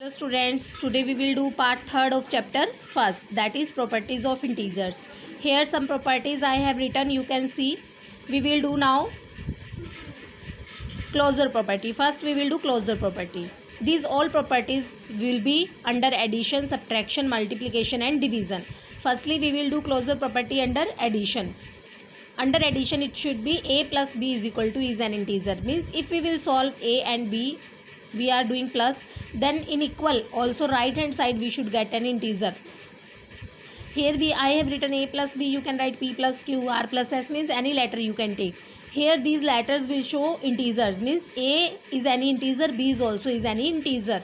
Students, today we will do part third of chapter first, that is properties of integers. Here some properties I have written, you can see. We will do now closure property. First we will do closure property. These all properties will be under addition, subtraction, multiplication and division. Firstly we will do closure property under addition. Under addition it should be a plus b is equal to is an integer, means if we will solve a and b, we are doing plus, then in equal also right hand side we should get an integer. Here I have written a plus b, you can write p plus q, r plus s, means any letter you can take. Here these letters will show integers, means a is any integer, b is also is any integer.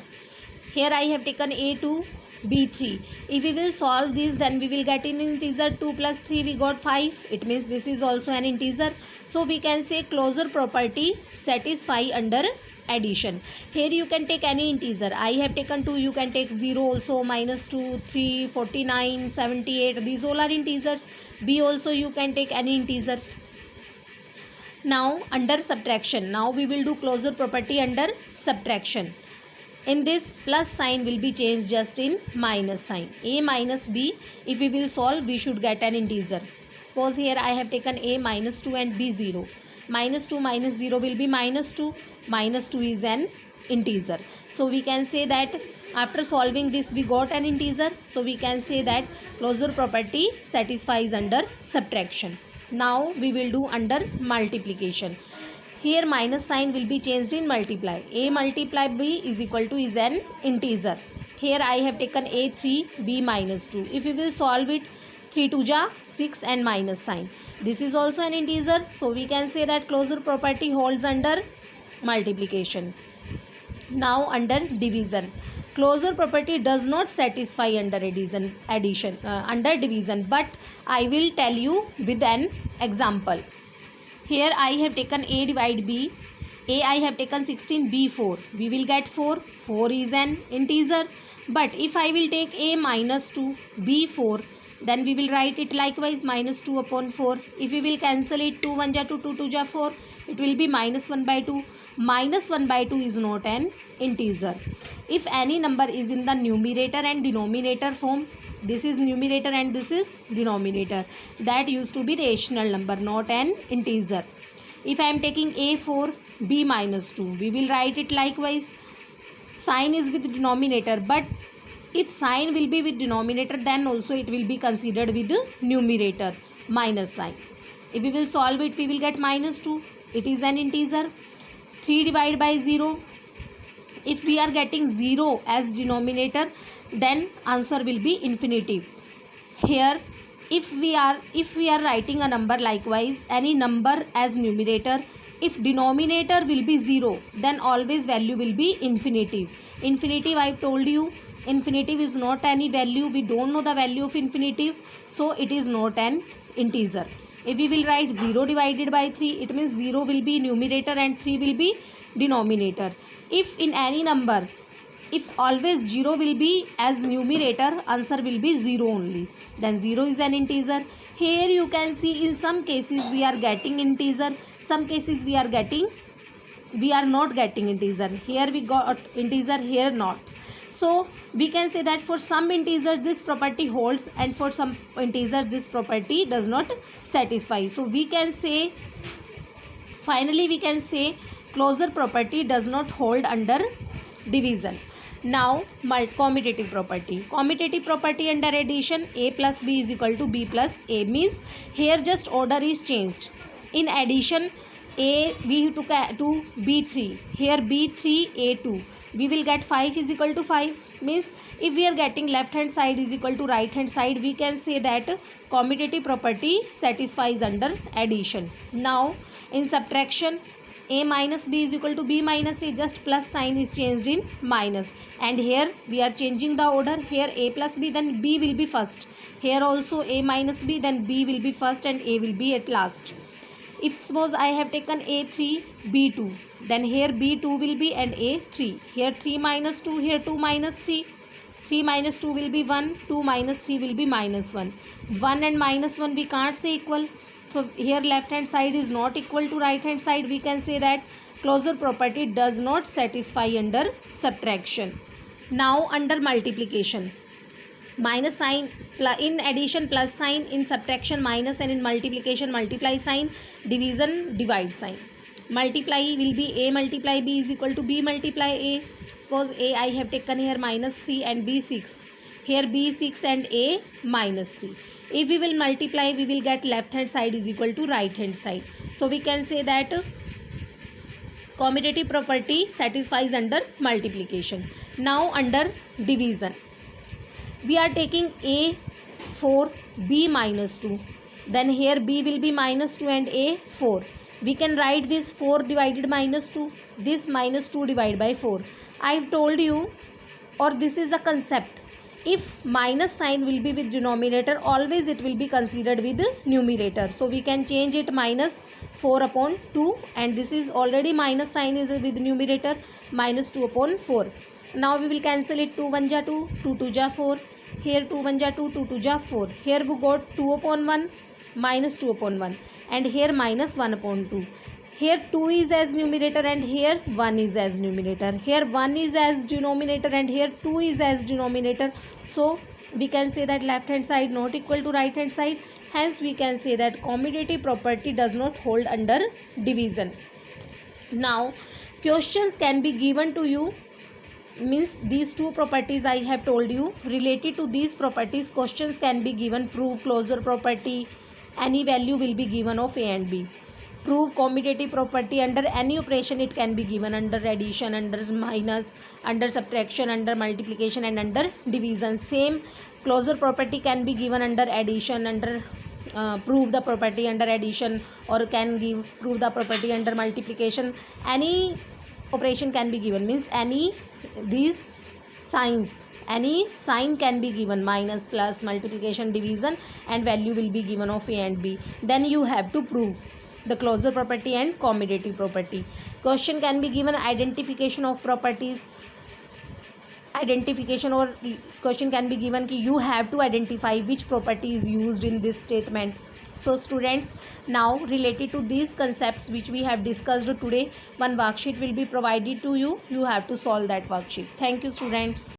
Here I have taken a2, b3. If we will solve this, then we will get an integer. 2 plus 3 we got 5. It means this is also an integer. So we can say closure property satisfy under addition. Here you can take any integer. I have taken 2, you can take 0 also, minus 2, 3, 49, 78. These all are integers. B also you can take any integer. Now under subtraction, now we will do closure property under subtraction. In this, plus sign will be changed just in minus sign. A minus b, if we will solve, we should get an integer. Suppose here I have taken a minus 2 and b 0. Minus 2 minus 0 will be minus 2. Minus 2 is an integer. So we can say that after solving this we got an integer. So we can say that closure property satisfies under subtraction. Now we will do under multiplication. Here minus sign will be changed in multiply. A multiply b is equal to is an integer. Here I have taken a3, b minus 2. If we will solve it, 3 2 ja 6 and minus sign. This is also an integer. So we can say that closure property holds under multiplication. Now under division. Closure property does not satisfy under addition, under division, but I will tell you with an example. Here I have taken a divide b. A I have taken 16, b 4. We will get 4. 4 is an integer. But if I will take a minus 2, b 4, then we will write it likewise minus 2 upon 4. If we will cancel it, 2 1 ja 2, 2 2 ja 4. It will be minus 1 by 2. Minus 1 by 2 is not an integer. If any number is in the numerator and denominator form, this is numerator and this is denominator, that used to be rational number, not an integer. If I am taking a4, b minus 2, we will write it likewise. Sign is with denominator, but if sign will be with denominator, then also it will be considered with the numerator, minus sign. If we will solve it, we will get minus 2. It is an integer. 3 divided by 0. If we are getting 0 as denominator, then answer will be infinitive. Here if we are writing a number likewise, any number as numerator, if denominator will be 0, then always value will be infinitive. Infinitive, I told you, infinitive is not any value. We don't know the value of infinitive, so it is not an integer. If we will write 0 divided by 3, it means 0 will be numerator and 3 will be denominator. If in any number, if always 0 will be as numerator, answer will be 0 only. Then 0 is an integer. Here you can see in some cases we are getting integer, some cases we are not getting integer. Here we got integer, here not. So we can say that for some integer this property holds and for some integer this property does not satisfy. So we can say, finally we can say closure property does not hold under division. Now commutative property. Commutative property under addition, a plus b is equal to b plus a, means here just order is changed. In addition, a we took to b3, here b3 a2. We will get 5 is equal to 5, means if we are getting left hand side is equal to right hand side, we can say that commutative property satisfies under addition. Now in subtraction, a minus b is equal to b minus a, just plus sign is changed in minus, and here we are changing the order. Here a plus b, then b will be first. Here also a minus b, then b will be first and a will be at last. If suppose I have taken a3, b2, then here b2 will be and a3. Here 3 minus 2, here 2 minus 3. 3 minus 2 will be 1, 2 minus 3 will be minus 1. 1 and minus 1 we can't say equal. So here left hand side is not equal to right hand side. We can say that closure property does not satisfy under subtraction. Now under multiplication, minus sign, in addition plus sign, in subtraction minus, and in multiplication multiply sign, division divide sign. Multiply will be a multiply b is equal to b multiply a. Suppose a I have taken here minus 3 and b 6. Here b 6 and a minus 3. If we will multiply, we will get left hand side is equal to right hand side. So we can say that commutative property satisfies under multiplication. Now under division, we are taking a 4, b minus 2. Then here b will be minus 2 and a 4. We can write this 4 divided minus 2. This minus 2 divided by 4. I have told you, or this is the concept. If minus sign will be with denominator, always it will be considered with numerator. So we can change it minus 4 upon 2, and this is already minus sign is with numerator, minus 2 upon 4. Now we will cancel it. 2 1 ja 2, 2 2 ja 4. Here 2 1 ja 2, 2 2 ja 4. Here we got 2 upon 1, minus 2 upon 1, and here minus 1 upon 2. Here 2 is as numerator and here 1 is as numerator. Here 1 is as denominator and here 2 is as denominator. So we can say that left hand side not equal to right hand side. Hence we can say that commutative property does not hold under division. Now questions can be given to you, means these two properties I have told you. Related to these properties, questions can be given. Prove closure property. Any value will be given of a and b. Prove commutative property. Under any operation it can be given, under addition, under minus, under subtraction, under multiplication, and under division. Same closure property can be given under addition, under prove the property under addition, or can give prove the property under multiplication. Any operation can be given, means any these signs, any sign can be given, minus, plus, multiplication, division, and value will be given of a and b. Then you have to prove the closure property and commutative property. Question can be given identification of properties. Identification, or question can be given कि you have to identify which property is used in this statement. So students, now related to these concepts which we have discussed today, one worksheet will be provided to you. You have to solve that worksheet. Thank you students.